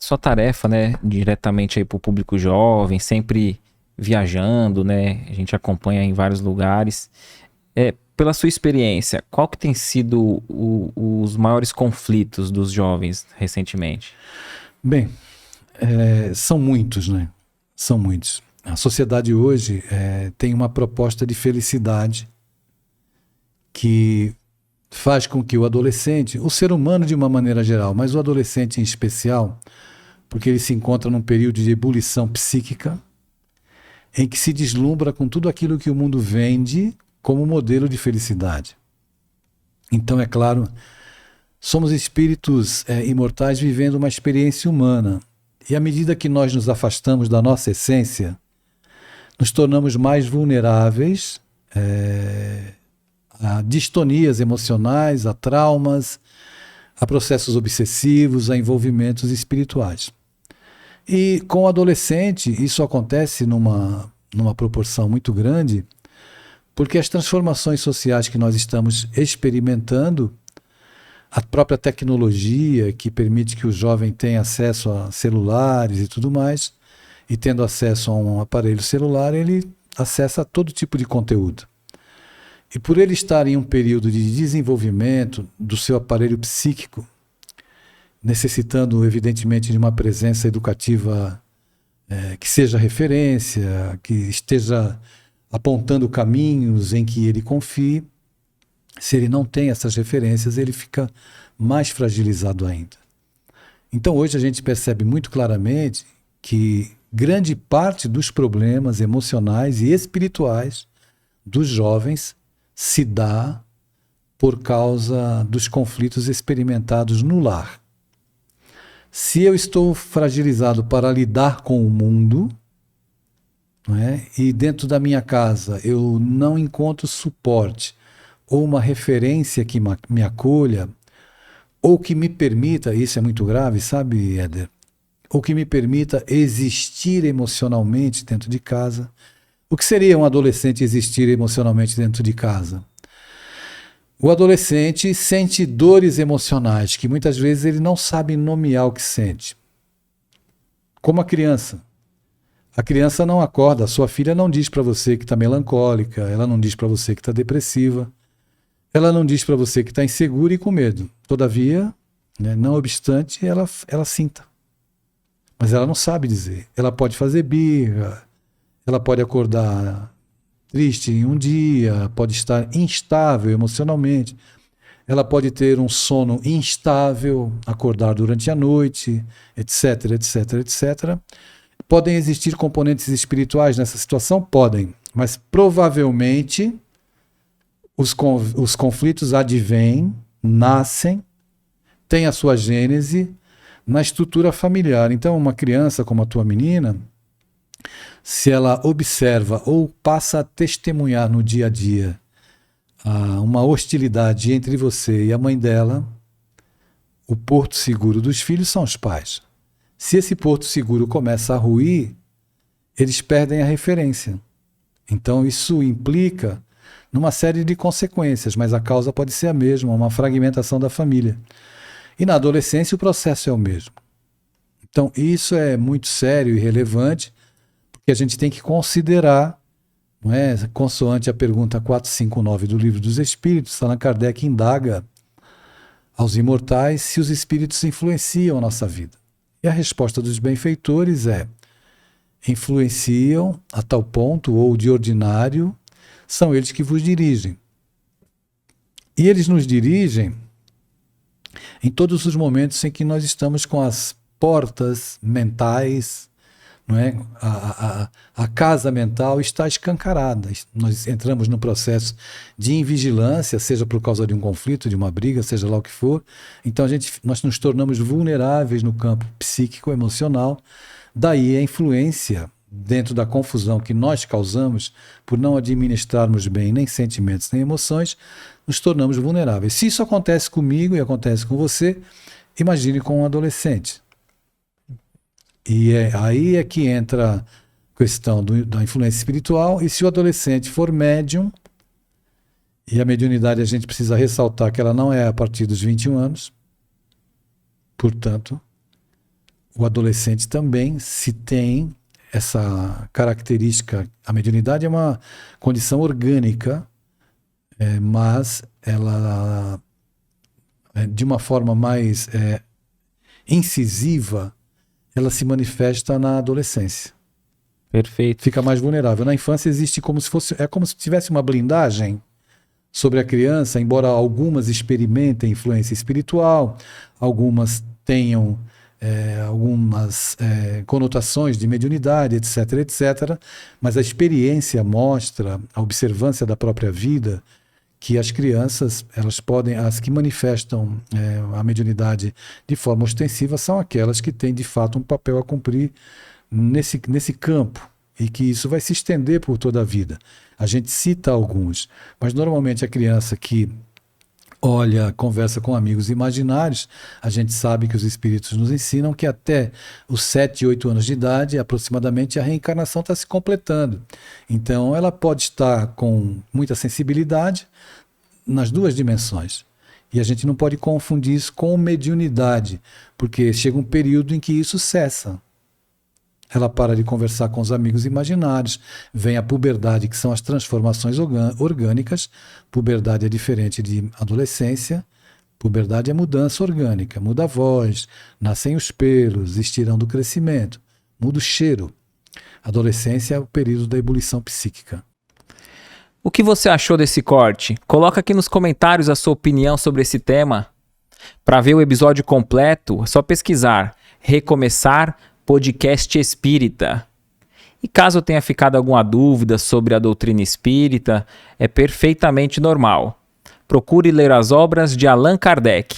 sua tarefa, né, diretamente aí para o público jovem, sempre viajando, né? A gente acompanha em vários lugares. Pela sua experiência, qual que tem sido os maiores conflitos dos jovens recentemente? Bem, são muitos, né? São muitos. A sociedade hoje tem uma proposta de felicidade que faz com que o adolescente, o ser humano de uma maneira geral, mas o adolescente em especial, porque ele se encontra num período de ebulição psíquica, em que se deslumbra com tudo aquilo que o mundo vende como modelo de felicidade. Então, é claro, somos espíritos imortais vivendo uma experiência humana. E à medida que nós nos afastamos da nossa essência, nos tornamos mais vulneráveis a distonias emocionais, a traumas, a processos obsessivos, a envolvimentos espirituais. E com o adolescente, isso acontece numa proporção muito grande, porque as transformações sociais que nós estamos experimentando, a própria tecnologia que permite que o jovem tenha acesso a celulares e tudo mais, e tendo acesso a um aparelho celular, ele acessa todo tipo de conteúdo. E por ele estar em um período de desenvolvimento do seu aparelho psíquico, necessitando evidentemente de uma presença educativa que seja referência, que esteja apontando caminhos em que ele confie, se ele não tem essas referências, ele fica mais fragilizado ainda. Então hoje a gente percebe muito claramente que grande parte dos problemas emocionais e espirituais dos jovens se dá por causa dos conflitos experimentados no lar. Se eu estou fragilizado para lidar com o mundo, não é? E dentro da minha casa eu não encontro suporte ou uma referência que me acolha, ou que me permita, isso é muito grave, sabe, Éder? Ou que me permita existir emocionalmente dentro de casa. O que seria um adolescente existir emocionalmente dentro de casa? O adolescente sente dores emocionais, que muitas vezes ele não sabe nomear o que sente. Como a criança. A criança não acorda, a sua filha não diz para você que está melancólica, ela não diz para você que está depressiva, ela não diz para você que está insegura e com medo. Todavia, né, não obstante, ela sinta. Mas ela não sabe dizer. Ela pode fazer birra, ela pode acordar triste em um dia, pode estar instável emocionalmente, ela pode ter um sono instável, acordar durante a noite, etc, etc, etc. Podem existir componentes espirituais nessa situação? Podem, mas provavelmente os conflitos advêm, nascem, têm a sua gênese na estrutura familiar. Então, uma criança como a tua menina, se ela observa ou passa a testemunhar no dia a dia uma hostilidade entre você e a mãe dela, o porto seguro dos filhos são os pais. Se esse porto seguro começa a ruir, eles perdem a referência. Então isso implica numa série de consequências, mas a causa pode ser a mesma, uma fragmentação da família. E na adolescência o processo é o mesmo. Então isso é muito sério e relevante, porque a gente tem que considerar, não é? Consoante a pergunta 459 do Livro dos Espíritos, Allan Kardec indaga aos imortais se os espíritos influenciam a nossa vida. E a resposta dos benfeitores é: influenciam a tal ponto, ou de ordinário, são eles que vos dirigem. E eles nos dirigem em todos os momentos em que nós estamos com as portas mentais, não é? A casa mental está escancarada. Nós entramos no processo de invigilância, seja por causa de um conflito, de uma briga, seja lá o que for. Então nós nos tornamos vulneráveis no campo psíquico, emocional. Daí a influência dentro da confusão que nós causamos por não administrarmos bem nem sentimentos nem emoções, nos tornamos vulneráveis. Se isso acontece comigo e acontece com você, imagine com um adolescente. E aí é que entra a questão da influência espiritual. E se o adolescente for médium, e a mediunidade a gente precisa ressaltar que ela não é a partir dos 21 anos, portanto, o adolescente também, se tem essa característica, a mediunidade é uma condição orgânica, mas ela, de uma forma mais incisiva, ela se manifesta na adolescência. Perfeito. Fica mais vulnerável. Na infância existe como se fosse, é como se tivesse uma blindagem sobre a criança, embora algumas experimentem influência espiritual, algumas tenham algumas conotações de mediunidade, etc, etc. Mas a experiência mostra, a observância da própria vida, que as crianças, elas podem, as que manifestam a mediunidade de forma ostensiva são aquelas que têm de fato um papel a cumprir nesse campo, e que isso vai se estender por toda a vida. A gente cita alguns, mas normalmente a criança que olha, conversa com amigos imaginários, a gente sabe que os espíritos nos ensinam que até os 7, 8 anos de idade, aproximadamente, a reencarnação está se completando. Então, ela pode estar com muita sensibilidade nas duas dimensões. E a gente não pode confundir isso com mediunidade, porque chega um período em que isso cessa. Ela para de conversar com os amigos imaginários, vem a puberdade, que são as transformações orgânicas. Puberdade é diferente de adolescência. Puberdade é mudança orgânica, muda a voz, nascem os pelos, estirão do crescimento, muda o cheiro. Adolescência é o período da ebulição psíquica. O que você achou desse corte? Coloca aqui nos comentários a sua opinião sobre esse tema. Para ver o episódio completo, é só pesquisar Recomeçar Podcast Espírita. E caso tenha ficado alguma dúvida sobre a doutrina espírita, é perfeitamente normal. Procure ler as obras de Allan Kardec.